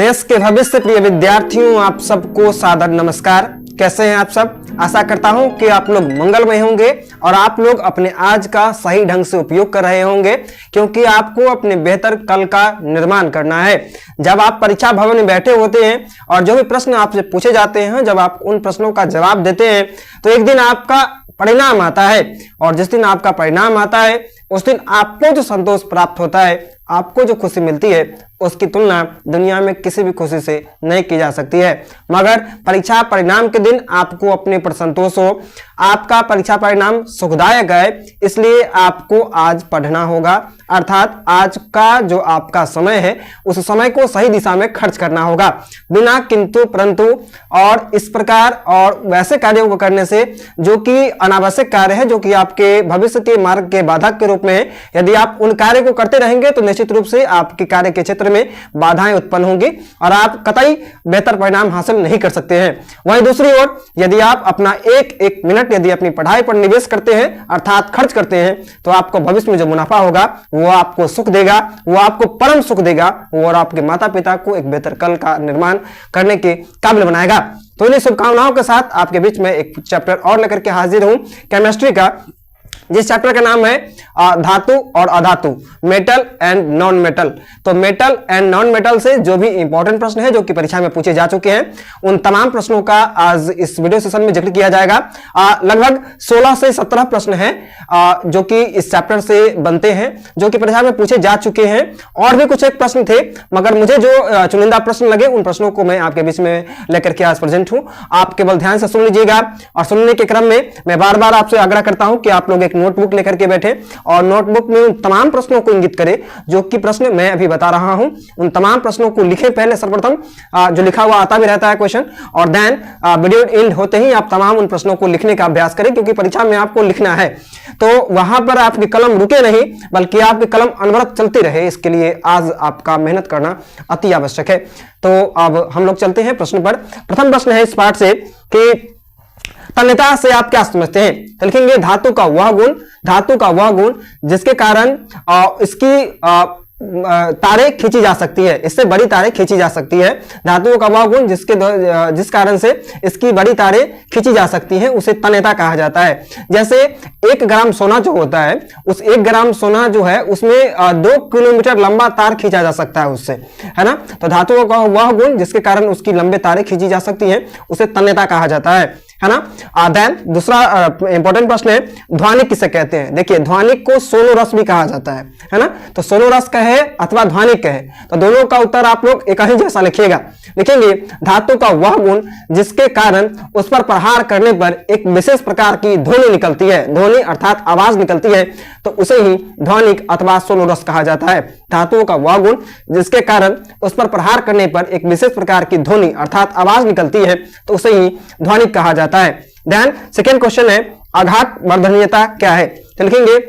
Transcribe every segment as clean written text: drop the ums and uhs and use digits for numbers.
देश के भविष्य प्रिय विद्यार्थियों, आप सबको सादर नमस्कार। कैसे हैं आप सब? आशा करता हूं कि आप लोग मंगलमय होंगे और आप लोग अपने आज का सही ढंग से उपयोग कर रहे होंगे, क्योंकि आपको अपने बेहतर कल का निर्माण करना है। जब आप परीक्षा भवन में बैठे होते हैं और जो भी प्रश्न आपसे पूछे जाते हैं, जब आप उन प्रश्नों का जवाब देते हैं तो एक दिन आपका परिणाम आता है, और जिस दिन आपका परिणाम आता है उस दिन आपको जो संतोष प्राप्त होता है, आपको जो खुशी मिलती है, उसकी तुलना दुनिया में किसी भी खुशी से नहीं की जा सकती है। मगर परीक्षा परिणाम के दिन आपको अपने पर संतोष हो, आपका परीक्षा परिणाम सुखदायक है, इसलिए आपको आज पढ़ना होगा। अर्थात आज का जो आपका समय है, उस समय को सही दिशा में खर्च करना होगा, बिना किंतु परंतु और इस प्रकार और वैसे कार्यों को करने से जो कि अनावश्यक कार्य है, जो कि आपके भविष्य के मार्ग के बाधक के रूप में है। यदि आप उन कार्य को करते रहेंगे तो निश्चित रूप से आपके कार्य के क्षेत्र में बाधाएं उत्पन्न होंगी और आप कतई बेहतर परिणाम हासिल नहीं कर सकते हैं। वहीं दूसरी ओर यदि आप अपना एक एक मिनट यदि अपनी पढ़ाई पर निवेश करते हैं, अर्थात खर्च करते हैं, तो आपको भविष्य में जो मुनाफा होगा वो आपको सुख देगा, वो आपको परम सुख देगा और आपके माता पिता को एक बेहतर कल का निर्माण करने के काबिल बनाएगा। तो इन्हीं शुभकामनाओं के साथ आपके बीच में एक चैप्टर और लेकर के हाजिर हूं, केमिस्ट्री का, जिस चैप्टर का नाम है धातु और अधातु, मेटल एंड नॉन मेटल। तो मेटल एंड नॉन मेटल से जो भी इंपॉर्टेंट प्रश्न है जो कि परीक्षा में पूछे जा चुके हैं, उन तमाम प्रश्नों का आज इस वीडियो सेशन में जिक्र किया जाएगा। लगभग 16 से 17 प्रश्न हैं जो कि इस चैप्टर से बनते हैं, जो कि परीक्षा में पूछे जा चुके हैं। और भी कुछ एक प्रश्न थे, मगर मुझे जो चुनिंदा प्रश्न लगे उन प्रश्नों को मैं आपके बीच में लेकर के आज प्रेजेंट हूं। आप केवल ध्यान से सुन लीजिएगा, और सुनने के क्रम में मैं बार बार आपसे आग्रह करता हूं कि आप लोग एक नोटबुक लेकर के बैठे और नोटबुक में उन तमाम प्रश्नों को इंगित करें जो कि प्रश्न मैं अभी बता रहा हूं। उन तमाम प्रश्नों को लिखें पहले, सर्वप्रथम जो लिखा हुआ आता भी रहता है क्वेश्चन, और देन वीडियो एंड होते ही आप तमाम उन प्रश्नों को लिखने का अभ्यास करें, क्योंकि परीक्षा में आपको लिखना है। तो वहां पर आपकी कलम रुके नहीं, बल्कि आपकी कलम अनवरत चलती रहे, इसके लिए आज आपका मेहनत करना अति आवश्यक है। तो अब हम लोग चलते हैं प्रश्न पर। प्रथम प्रश्न है इस पाठ से कि तन्यता से आप क्या समझते हैं? तो लिखेंगे धातु का वह गुण जिसके कारण इसकी तारें खींची जा सकती है, इससे बड़ी तारें खींची जा सकती है। धातुओं का वह गुण जिस कारण से इसकी बड़ी तारें खींची जा सकती हैं, उसे तन्यता कहा जाता है। जैसे 1 ग्राम सोना जो होता है, उस 1 ग्राम सोना जो है उसमें 2 किलोमीटर लंबा तार खींचा जा सकता है उससे, है ना। तो धातुओं का वह गुण जिसके कारण उसकी लंबे तारें खींची जा सकती हैं, उसे तन्यता कहा जाता है ना। देन दूसरा इंपॉर्टेंट प्रश्न है, ध्वनिक किसे कहते हैं? देखिए, ध्वनिक को सोनो रस भी कहा जाता है ना। तो सोनो रस कहे अथवा ध्वनिक कहे, तो दोनों का उत्तर आप लोग एक ही जैसा लिखिएगा। लिखेंगे धातु का वह गुण जिसके कारण उस पर प्रहार करने पर एक विशेष प्रकार की ध्वनि निकलती है, ध्वनि अर्थात आवाज निकलती है, तो उसे ही ध्वनिक अथवा सोनो रस कहा जाता है। धातुओं का वह गुण जिसके कारण उस पर प्रहार करने पर एक विशेष प्रकार की ध्वनि अर्थात आवाज निकलती है, तो उसे ही ध्वनिक कहा जाता है। देन सेकेंड क्वेश्चन है, आघात वर्धनीयता क्या है? तो लिखेंगे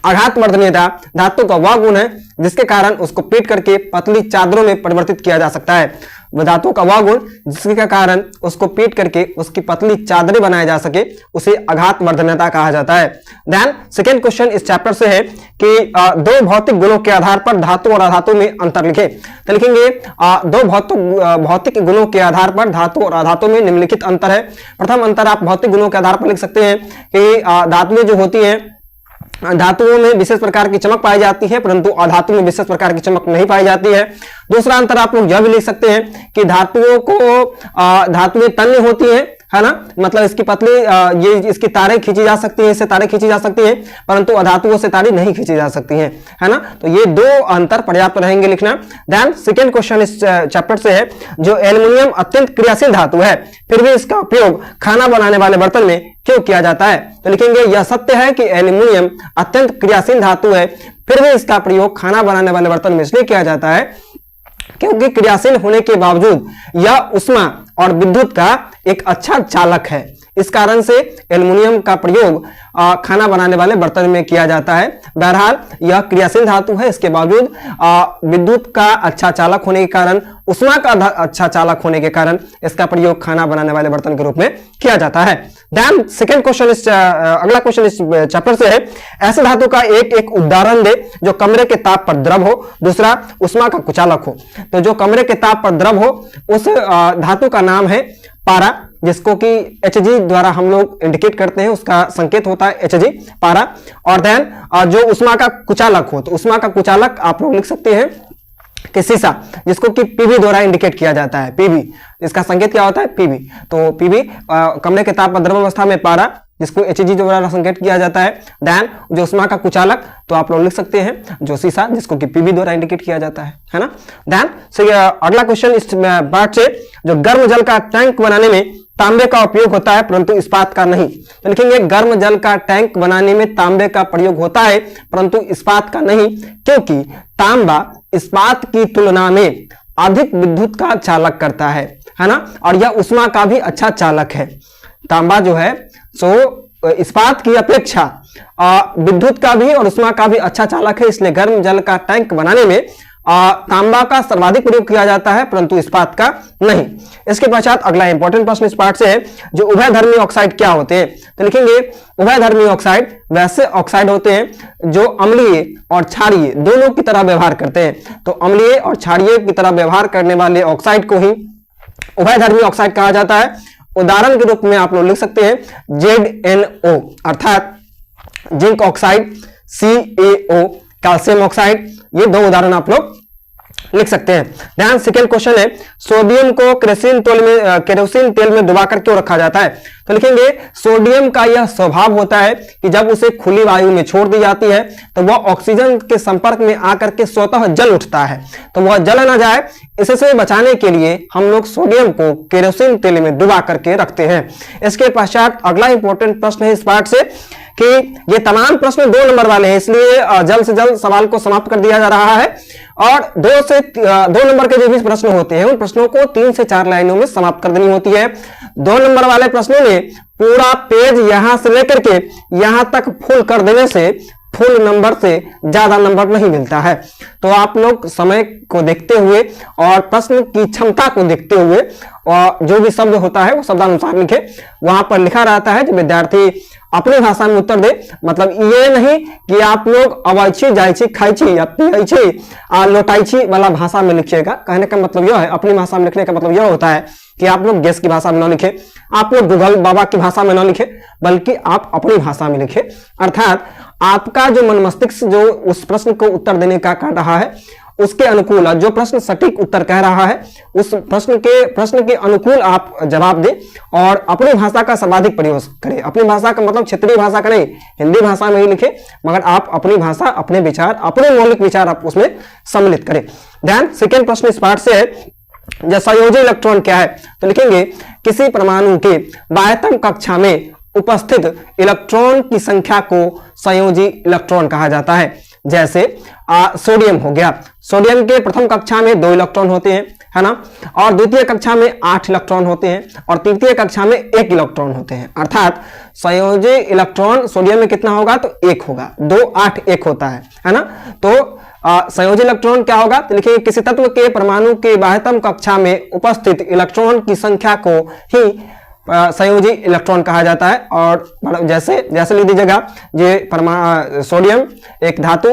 आघात वर्धनीयता धातु का वह गुण है जिसके कारण उसको पीट करके पतली चादरों में परिवर्तित किया जा सकता है। धातु का वह गुण जिसके कारण उसको पीट करके उसकी पतली चादरें बनाया जा सके, उसे आघात वर्धनीयता कहा जाता है। देन सेकेंड क्वेश्चन इस चैप्टर से है कि 2 भौतिक गुणों के आधार पर धातु और अधातु में अंतर लिखें। तो लिखेंगे 2 भौतिक गुणों के आधार पर धातु और अधातु में निम्नलिखित अंतर है। प्रथम अंतर आप भौतिक गुणों के आधार पर लिख सकते हैं कि धातुएं जो होती हैं, धातुओं में विशेष प्रकार की चमक पाई जाती है, परंतु अधातु में विशेष प्रकार की चमक नहीं पाई जाती है। दूसरा अंतर आप लोग यह भी लिख सकते हैं कि धातुएं तन्य होती हैं, है ना, मतलब इसकी पतली ये इसकी तारें खींची जा सकती हैं, इससे तारें खींची जा सकती हैं, परंतु अधातुओं से तारें नहीं खींची जा सकती हैं, है ना। तो ये 2 अंतर पर्याप्त रहेंगे लिखना। देन सेकेंड क्वेश्चन इस चैप्टर से है, जो एल्युमिनियम अत्यंत क्रियाशील धातु है, फिर भी इसका उपयोग खाना बनाने वाले बर्तन में क्यों किया जाता है? तो लिखेंगे यह सत्य है कि एल्युमिनियम अत्यंत क्रियाशील धातु है, फिर भी इसका प्रयोग खाना बनाने वाले बर्तन में इसलिए किया जाता है क्योंकि क्रियाशील होने के बावजूद यह उष्मा और विद्युत का एक अच्छा चालक है, इस कारण से एल्युमिनियम का प्रयोग खाना बनाने वाले बर्तन में किया जाता है। बहरहाल यह क्रियाशील धातु है, इसके बावजूद विद्युत का अच्छा चालक होने के कारण, उष्मा का अच्छा चालक होने के कारण इसका प्रयोग खाना बनाने वाले बर्तन के रूप में किया जाता है। देन सेकंड क्वेश्चन, अगला क्वेश्चन इस चैप्टर से है, ऐसे धातु का एक उदाहरण दे जो कमरे के ताप पर द्रव हो, दूसरा उष्मा का कुचालक हो। तो जो कमरे के ताप पर द्रव हो उस धातु का नाम है पारा, जिसको कि Hg द्वारा हम लोग इंडिकेट करते हैं, उसका संकेत होता है Hg, पारा। और देन जो उष्मा का कुचालक हो, तो उष्मा का कुचालक आप लोग लिख सकते हैं कि सीसा, जिसको कि Pb द्वारा इंडिकेट किया जाता है। Pb, इसका संकेत क्या होता है? Pb। तो Pb कमरे के ताप पर द्रव अवस्था में पारा, जिसको Hg द्वारा संकेत किया जाता है। देन जो उष्मा का कुचालक, तो आप लोग लिख सकते हैं जो सीसा, जिसको कि Pb द्वारा इंडिकेट किया जाता है ना। देन अगला क्वेश्चन इस पार्ट से, जो गर्म जल का टैंक बनाने में तांबे का उपयोग होता है परंतु इस्पात का नहीं। तो लिखेंगे गर्म जल का टैंक बनाने में तांबे का प्रयोग होता है परंतु इस्पात का नहीं, क्योंकि तांबा इस्पात की तुलना में अधिक विद्युत का चालक करता है ना, और यह उष्मा का भी अच्छा चालक है। तांबा जो है सो इस्पात की अपेक्षा विद्युत का भी और उष्मा का भी अच्छा चालक है, इसलिए गर्म जल का टैंक बनाने में तांबा का सर्वाधिक प्रयोग किया जाता है परंतु इस्पात का नहीं। इसके पश्चात अगला इंपॉर्टेंट प्रश्न इस पार्ट से है, जो उभयधर्मी ऑक्साइड क्या होते हैं? तो लिखेंगे उभयधर्मी ऑक्साइड वैसे ऑक्साइड होते हैं जो अम्लीय और क्षारीय दोनों की तरह व्यवहार करते हैं। तो अम्लीय और क्षारीय की तरह व्यवहार करने वाले ऑक्साइड को ही उभयधर्मी ऑक्साइड कहा जाता है। उदाहरण के रूप में आप लोग लिख सकते हैं ZnO अर्थात zinc oxide, CaO calcium oxide, ये दो उदाहरण आप लोग लिख सकते हैं। ध्यान, सेकेंड क्वेश्चन है, सोडियम को केरोसिन तेल में डुबाकर क्यों रखा जाता है? तो लिखेंगे सोडियम का यह स्वभाव होता है कि जब उसे खुली वायु में छोड़ दी जाती है तो वह ऑक्सीजन के संपर्क में आकर के स्वतः जल उठता है, तो वह जल ना जाए इससे बचाने के लिए हम लोग सोडियम को केरोसिन तेल में डुबा करके रखते हैं। इसके पश्चात अगला इंपॉर्टेंट प्रश्न है इस पार्ट से कि ये तमाम प्रश्न 2 नंबर वाले हैं, इसलिए जल्द से जल्द सवाल को समाप्त कर दिया जा रहा है और 2 नंबर के जो भी प्रश्न होते हैं उन प्रश्नों को 3 से 4 लाइनों में समाप्त कर देनी होती है। 2 नंबर वाले प्रश्नों में पूरा पेज यहां से लेकर के यहां तक फुल कर देने से फुल नंबर से ज्यादा नंबर नहीं मिलता है। तो आप लोग समय को देखते हुए और प्रश्न की क्षमता को देखते हुए और जो भी शब्द होता है वो शब्दानुसार लिखे। वहां पर लिखा रहता है कि विद्यार्थी अपनी भाषा में उत्तर दे, मतलब ये नहीं कि आप लोग अवैछी जायछी खाइछी या पियछी लोटाइछी वाला भाषा में लिखिएगा। कहने का मतलब यह है, अपनी भाषा में लिखने का मतलब यह होता है कि आप लोग गैस की भाषा में न लिखे, आप लोग गूगल बाबा की भाषा में न लिखे, बल्कि आप अपनी भाषा में लिखे। अर्थात आपका जो मन मस्तिष्क जो उस प्रश्न को उत्तर देने का कर रहा है उसके अनुकूल, जो प्रश्न सटीक उत्तर कह रहा है उस प्रश्न के अनुकूल आप जवाब दें और अपनी भाषा का सर्वाधिक प्रयोग करें। अपनी भाषा का मतलब क्षेत्रीय भाषा का नहीं, हिंदी भाषा में ही लिखें, मगर आप अपनी भाषा, अपने विचार, अपने मौलिक विचार आप उसमें सम्मिलित करें। ध्यान, सेकेंड प्रश्न इस पार्ट से है, जो संयोजी इलेक्ट्रॉन क्या है? तो लिखेंगे किसी परमाणु के बाह्यतम कक्षा में उपस्थित इलेक्ट्रॉन की संख्या को संयोजी इलेक्ट्रॉन कहा जाता है। जैसे सोडियम हो गया, सोडियम के प्रथम कक्षा में 2 इलेक्ट्रॉन होते हैं, है ना, और द्वितीय कक्षा में 8 इलेक्ट्रॉन होते हैं और तृतीय कक्षा में 1 इलेक्ट्रॉन होते हैं। अर्थात संयोजी इलेक्ट्रॉन सोडियम में कितना होगा? तो 1 होगा, 2 8 1 होता है ना। तो संयोजी इलेक्ट्रॉन क्या होगा? तो लिखिए किसी तत्व के परमाणु के बाह्यतम कक्षा में उपस्थित इलेक्ट्रॉन की संख्या को ही संयोजी इलेक्ट्रॉन कहा जाता है। और जैसे लिख दीजिएगा, ये सोडियम एक धातु,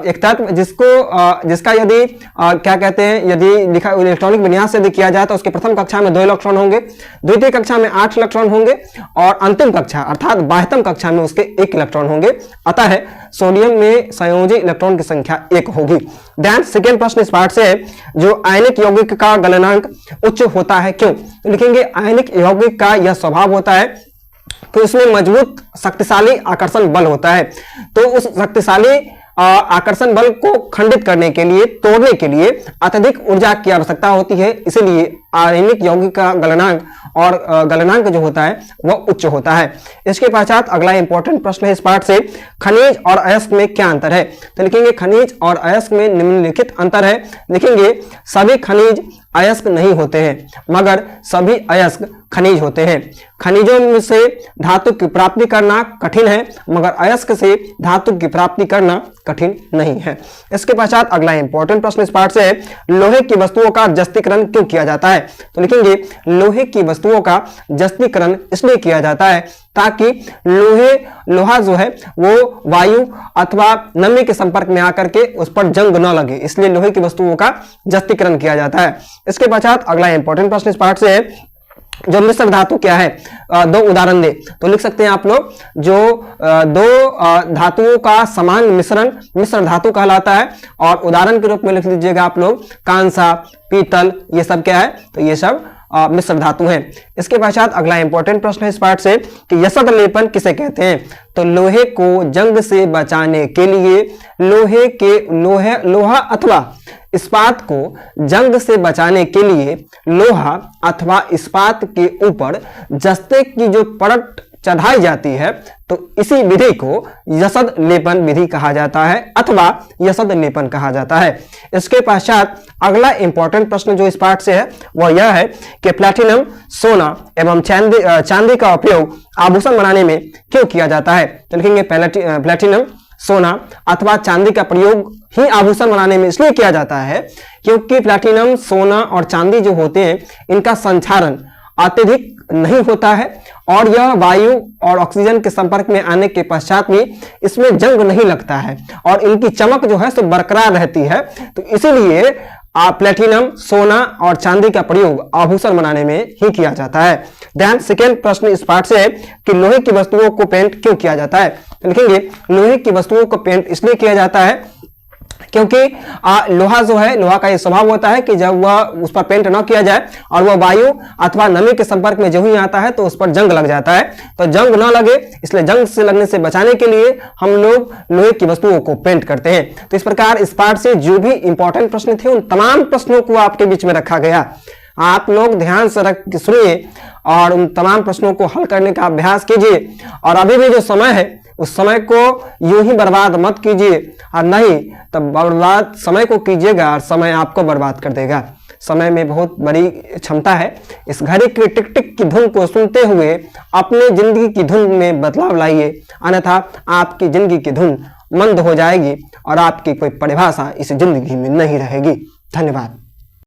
एक तत्व जिसका यदि क्या कहते हैं, यदि लिखा इलेक्ट्रॉनिक विन्यास यदि किया जाए तो उसके प्रथम कक्षा में 2 इलेक्ट्रॉन होंगे, द्वितीय कक्षा में 8 इलेक्ट्रॉन होंगे और अंतिम कक्षा अर्थात बाह्यतम कक्षा में उसके 1 इलेक्ट्रॉन होंगे। अतः सोडियम में संयोजी इलेक्ट्रॉन की संख्या 1 होगी। ध्यान, सेकेंड प्रश्न इस पार्ट से है, जो आयनिक यौगिक का गलनांक उच्च होता है क्यों? लिखेंगे आयनिक यौगिक का यह स्वभाव होता है कि उसमें मजबूत शक्तिशाली आकर्षण बल होता है। तो उस शक्तिशाली आकर्षण बल को खंडित करने के लिए, तोड़ने के लिए अत्यधिक ऊर्जा की आवश्यकता होती है, इसलिए आयनिक यौगिक का गलनांक और गलनांक जो होता है वह उच्च होता है। इसके पश्चात अगला इंपॉर्टेंट प्रश्न है इस पार्ट से, खनिज और अयस्क में क्या अंतर है? तो लिखेंगे खनिज और अयस्क में निम्नलिखित अंतर है। लिखेंगे सभी खनिज अयस्क नहीं होते हैं, मगर सभी अयस्क खनिज होते हैं। खनिजों में से धातु की प्राप्ति करना कठिन है, मगर अयस्क से धातु की प्राप्ति करना कठिन नहीं है। इसके पश्चात अगला इंपॉर्टेंट प्रश्न इस पाठ से है, लोहे की वस्तुओं का जस्तीकरण क्यों किया जाता है? तो लिखेंगे लोहे की वस्तुओं का जस्तीकरण इसलिए किया जाता है ताकि लोहा जो है वो वायु अथवा नमी के संपर्क में आकर के उस पर जंग न लगे, इसलिए लोहे की वस्तुओं का जस्तीकरण किया जाता है। इसके पश्चात अगला इंपॉर्टेंट प्रश्न इस पाठ से है, जो मिश्र धातु क्या है? दो उदाहरण दे। तो लिख सकते हैं आप लोग, जो दो धातुओं का समान मिश्रण मिश्र धातु कहलाता है, और उदाहरण के रूप में लिख लीजिएगा आप लोग कांसा, पीतल, ये सब क्या है? तो ये सब मिश्र धातु हैं। इसके पश्चात अगला इंपॉर्टेंट प्रश्न है इस पाठ से कि यसद लेपन किसे कहते हैं? तो लोहे को जंग से बचाने के लिए लोहा अथवा इस्पात को जंग से बचाने के लिए लोहा अथवा इस्पात के ऊपर जस्ते की जो परत चढ़ाई जाती है, तो इसी विधि को यसद लेपन विधि कहा जाता है अथवा यसद लेपन कहा जाता है। इसके पश्चात अगला इंपॉर्टेंट प्रश्न जो इस पाठ से है वह यह है कि प्लैटिनम, सोना एवं चांदी का उपयोग आभूषण बनाने में क्यों किया जाता है? तो लिखेंगे प्लैटिनम, सोना अथवा चांदी का प्रयोग ही आभूषण बनाने में इसलिए किया जाता है क्योंकि प्लैटिनम, सोना और चांदी जो होते हैं इनका संचारण अत्यधिक नहीं होता है, और यह वायु और ऑक्सीजन के संपर्क में आने के पश्चात भी इसमें जंग नहीं लगता है, और इनकी चमक जो है सो बरकरार रहती है। तो इसीलिए प्लैटिनम, सोना और चांदी का प्रयोग आभूषण बनाने में ही किया जाता है। ध्यान सेकेंड प्रश्न इस पाठ से है कि लोहे की वस्तुओं को पेंट क्यों किया जाता है? तो लिखेंगे लोहे की वस्तुओं को पेंट इसलिए किया जाता है क्योंकि लोहा जो है, लोहा का ये स्वभाव होता है कि जब वह उस पर पेंट न किया जाए और वह वायु अथवा नमी के संपर्क में जो ही आता है तो उस पर जंग लग जाता है। तो जंग न लगे, इसलिए जंग से लगने से बचाने के लिए हम लोग लोहे की वस्तुओं को पेंट करते हैं। तो इस प्रकार इस पाठ से जो भी इंपॉर्टेंट प्रश्न थे उन तमाम प्रश्नों को आपके बीच में रखा गया। आप लोग ध्यान से रख के सुनिए और उन तमाम प्रश्नों को हल करने का अभ्यास कीजिए, और अभी भी जो समय है उस समय को यूं ही बर्बाद मत कीजिए, और नहीं तब बर्बाद समय को कीजिएगा और समय आपको बर्बाद कर देगा। समय में बहुत बड़ी क्षमता है। इस घड़ी की टिक टिक की धुन को सुनते हुए अपने जिंदगी की धुन में बदलाव लाइए, अन्यथा आपकी जिंदगी की धुन मंद हो जाएगी और आपकी कोई परिभाषा इस जिंदगी में नहीं रहेगी। धन्यवाद।